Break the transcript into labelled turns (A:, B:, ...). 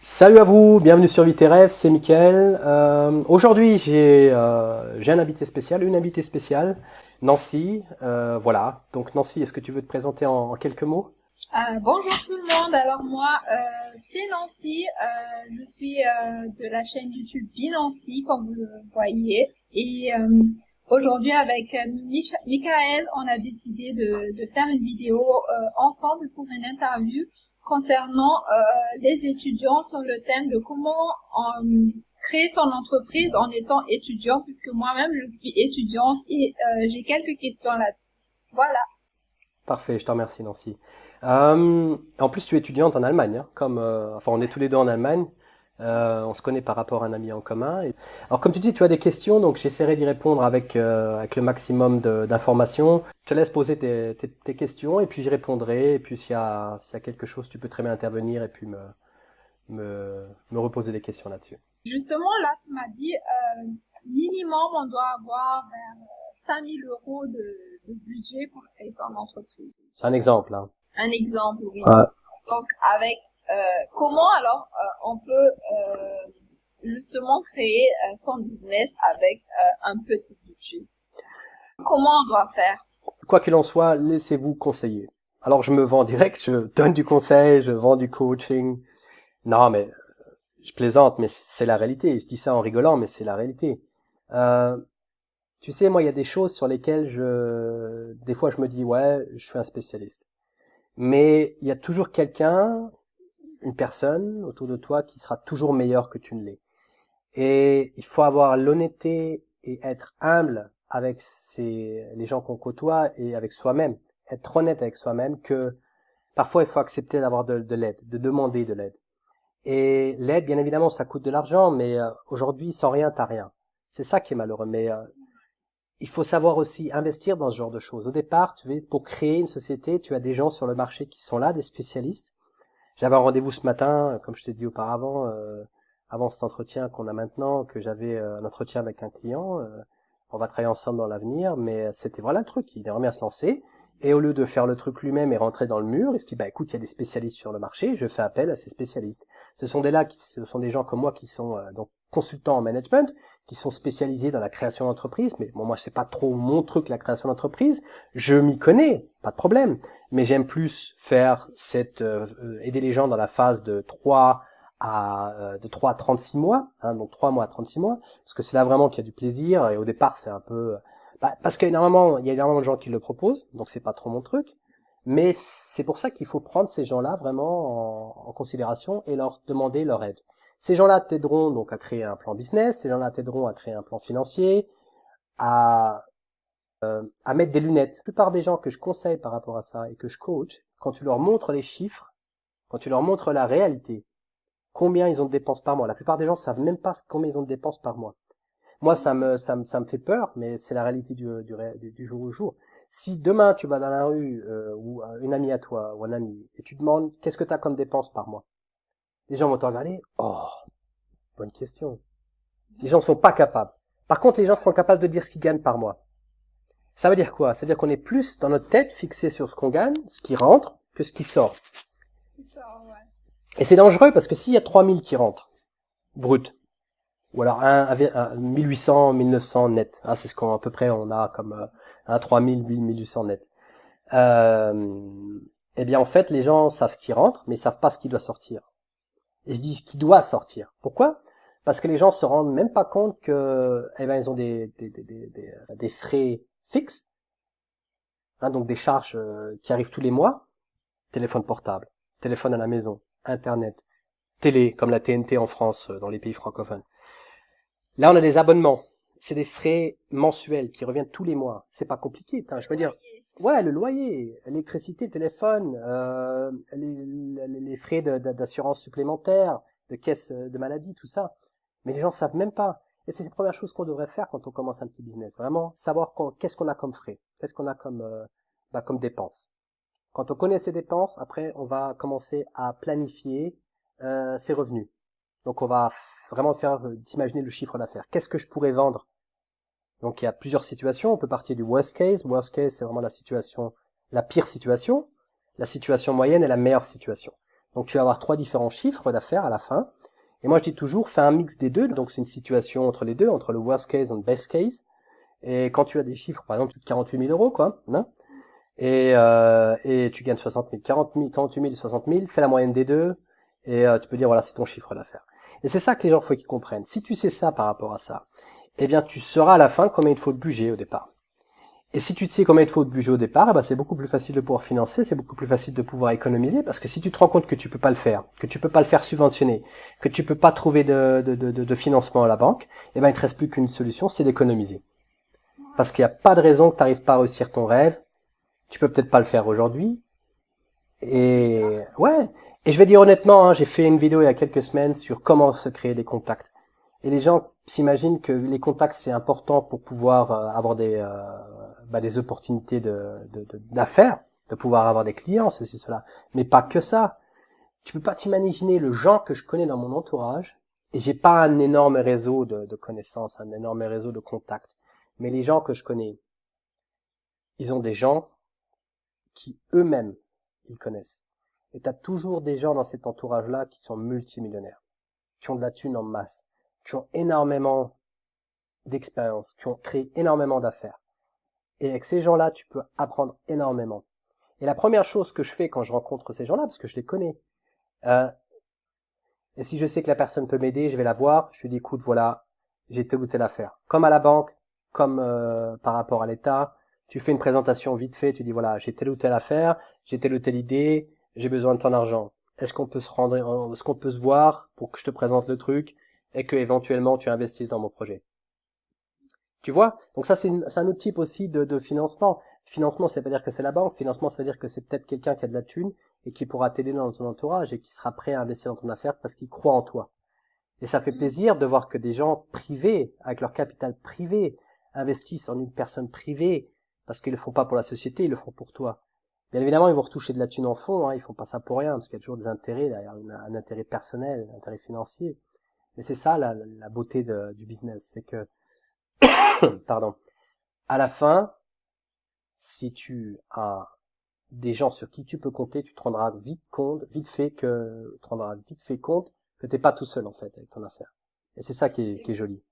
A: Salut à vous, bienvenue sur Viteref, c'est Mickaël. Aujourd'hui, j'ai un invité spécial, une invitée spéciale, Nancy. Voilà. Donc Nancy, est-ce que tu veux te présenter en quelques mots?
B: Bonjour tout le monde, alors moi c'est Nancy, je suis de la chaîne YouTube Binancy comme vous le voyez et aujourd'hui avec Michael on a décidé de faire une vidéo ensemble pour une interview concernant les étudiants sur le thème de comment créer son entreprise en étant étudiant puisque moi-même je suis étudiante et j'ai quelques questions là-dessus. Voilà.
A: Parfait, je te remercie Nancy. En plus, tu es étudiante en Allemagne, hein, enfin on est tous les deux en Allemagne. On se connaît par rapport à un ami en commun. Alors comme tu dis, tu as des questions, donc j'essaierai d'y répondre avec le maximum d'informations. Je te laisse poser tes questions et puis j'y répondrai. Et puis s'il y a quelque chose, tu peux très bien intervenir et puis me reposer des questions là-dessus.
B: Justement, là, tu m'as dit, minimum, on doit avoir vers 5 000 euros de budget pour créer son entreprise.
A: C'est un exemple, hein.
B: Un exemple, oui.
A: Ouais.
B: Donc, avec comment alors on peut justement créer son business avec un petit budget? Comment on doit faire?
A: Quoi qu'il en soit, laissez-vous conseiller. Alors je me vends direct, je donne du conseil, je vends du coaching. Non, mais je plaisante, mais c'est la réalité. Je dis ça en rigolant, mais c'est la réalité. Euh, Tu sais, moi, il y a des choses sur lesquelles des fois, je me dis, ouais, je suis un spécialiste. Mais il y a toujours quelqu'un, une personne autour de toi qui sera toujours meilleur que tu ne l'es. Et il faut avoir l'honnêteté et être humble avec les gens qu'on côtoie et avec soi-même. Être honnête avec soi-même que parfois il faut accepter d'avoir de l'aide, de demander de l'aide. Et l'aide, bien évidemment, ça coûte de l'argent, mais aujourd'hui, sans rien, t'as rien. C'est ça qui est malheureux. Mais il faut savoir aussi investir dans ce genre de choses. Au départ, pour créer une société, tu as des gens sur le marché qui sont là, des spécialistes. J'avais un rendez-vous ce matin, comme je t'ai dit auparavant, avant cet entretien qu'on a maintenant, que j'avais un entretien avec un client. On va travailler ensemble dans l'avenir, mais c'était voilà le truc. Il est remis à se lancer. Et au lieu de faire le truc lui-même et rentrer dans le mur, il se dit, bah écoute, il y a des spécialistes sur le marché, je fais appel à ces spécialistes. Ce sont des gens comme moi qui sont donc consultants en management, qui sont spécialisés dans la création d'entreprise. Mais bon, moi, c'est pas trop mon truc, la création d'entreprise. Je m'y connais, pas de problème. Mais j'aime plus faire aider les gens dans la phase de 3 à 36 mois, hein, donc 3 mois à 36 mois, parce que c'est là vraiment qu'il y a du plaisir, et au départ, c'est un peu, parce qu'il y a énormément de gens qui le proposent, donc c'est pas trop mon truc, mais c'est pour ça qu'il faut prendre ces gens-là vraiment en considération et leur demander leur aide. Ces gens-là t'aideront donc à créer un plan business, ces gens-là t'aideront à créer un plan financier, à, à mettre des lunettes. La plupart des gens que je conseille par rapport à ça et que je coach, quand tu leur montres les chiffres, quand tu leur montres la réalité, combien ils ont de dépenses par mois. La plupart des gens savent même pas combien ils ont de dépenses par mois. Moi, ça me fait peur, mais c'est la réalité du jour au jour. Si demain tu vas dans la rue ou une amie à toi ou un ami et tu demandes qu'est-ce que tu as comme dépenses par mois, les gens vont te regarder. Oh, bonne question. Les gens ne sont pas capables. Par contre, les gens seront capables de dire ce qu'ils gagnent par mois. Ça veut dire quoi? Ça veut dire qu'on est plus dans notre tête fixé sur ce qu'on gagne, ce qui rentre, que ce qui sort.
B: C'est ça, ouais.
A: Et c'est dangereux parce que s'il y a 3000 qui rentrent, brut, ou alors un 1800, 1900 net. Hein, c'est ce qu'on à peu près on a comme 3000, 1800 net. Eh bien en fait les gens savent qui rentre, mais ils savent pas ce qui doit sortir. Et je dis qui doit sortir. Pourquoi? Parce que les gens se rendent même pas compte que eh ben ils ont des frais fixes, hein, donc des charges qui arrivent tous les mois. Téléphone portable, téléphone à la maison, internet, télé comme la TNT en France, dans les pays francophones. Là, on a des abonnements. C'est des frais mensuels qui reviennent tous les mois. C'est pas compliqué. Putain, je peux dire,
B: Loyer.
A: ouais, le loyer, l'électricité, le téléphone, les frais d'assurance supplémentaire, de caisse de maladie, tout ça. Mais les gens savent même pas. Et c'est la première chose qu'on devrait faire quand on commence un petit business. Vraiment, savoir qu'est-ce qu'on a comme frais, qu'est-ce qu'on a comme dépenses. Quand on connaît ses dépenses, après, on va commencer à planifier ses revenus. Donc on va vraiment faire d'imaginer le chiffre d'affaires. Qu'est-ce que je pourrais vendre? Donc il y a plusieurs situations. On peut partir du worst case. Worst case, c'est vraiment la pire situation. La situation moyenne est la meilleure situation. Donc tu vas avoir 3 différents chiffres d'affaires à la fin. Et moi je dis toujours, fais un mix des deux. Donc c'est une situation entre les deux, entre le worst case et le best case. Et quand tu as des chiffres, par exemple, de 48 000 euros, quoi, hein, et tu gagnes 60 000, 48 000, 60 000, fais la moyenne des deux, et tu peux dire, voilà, c'est ton chiffre d'affaires. Et c'est ça que les gens, faut qu'ils comprennent. Si tu sais ça par rapport à ça, eh bien, tu sauras à la fin combien il faut de budget au départ. Et si tu sais combien il te faut de budget au départ, eh ben c'est beaucoup plus facile de pouvoir financer, c'est beaucoup plus facile de pouvoir économiser, parce que si tu te rends compte que tu peux pas le faire, que tu peux pas le faire subventionner, que tu peux pas trouver de financement à la banque, eh ben il te reste plus qu'une solution, c'est d'économiser. Parce qu'il n'y a pas de raison que tu n'arrives pas à réussir ton rêve. Tu peux peut-être pas le faire aujourd'hui. Et ouais. Et je vais dire honnêtement, hein, j'ai fait une vidéo il y a quelques semaines sur comment se créer des contacts. Et les gens s'imaginent que les contacts c'est important pour pouvoir avoir des opportunités d'affaires, de pouvoir avoir des clients, ceci, cela. Mais pas que ça. Tu peux pas t'imaginer le gens que je connais dans mon entourage. Et j'ai pas un énorme réseau de connaissances, un énorme réseau de contacts. Mais les gens que je connais, ils ont des gens qui eux-mêmes, ils connaissent. Et tu as toujours des gens dans cet entourage-là qui sont multimillionnaires, qui ont de la thune en masse, qui ont énormément d'expérience, qui ont créé énormément d'affaires. Et avec ces gens-là, tu peux apprendre énormément. Et la première chose que je fais quand je rencontre ces gens-là, parce que je les connais, et si je sais que la personne peut m'aider, je vais la voir, je lui dis, écoute, voilà, j'ai telle ou telle affaire. Comme à la banque, comme par rapport à l'État, tu fais une présentation vite fait, tu dis, voilà, j'ai telle ou telle affaire, j'ai telle ou telle idée, j'ai besoin de ton argent. Est-ce qu'on peut est-ce qu'on peut se voir pour que je te présente le truc et que éventuellement tu investisses dans mon projet? Tu vois? Donc ça, c'est un autre type aussi de financement. Financement, ça veut pas dire que c'est la banque. Financement, ça veut dire que c'est peut-être quelqu'un qui a de la thune et qui pourra t'aider dans ton entourage et qui sera prêt à investir dans ton affaire parce qu'il croit en toi. Et ça fait plaisir de voir que des gens privés, avec leur capital privé, investissent en une personne privée parce qu'ils le font pas pour la société, ils le font pour toi. Bien évidemment, ils vont retoucher de la thune en fond, hein, ils font pas ça pour rien parce qu'il y a toujours des intérêts derrière, un intérêt personnel, un intérêt financier. Mais c'est ça la beauté du business, c'est que pardon. À la fin, si tu as des gens sur qui tu peux compter, tu te rendras vite fait compte que t'es pas tout seul en fait avec ton affaire. Et c'est ça qui est joli.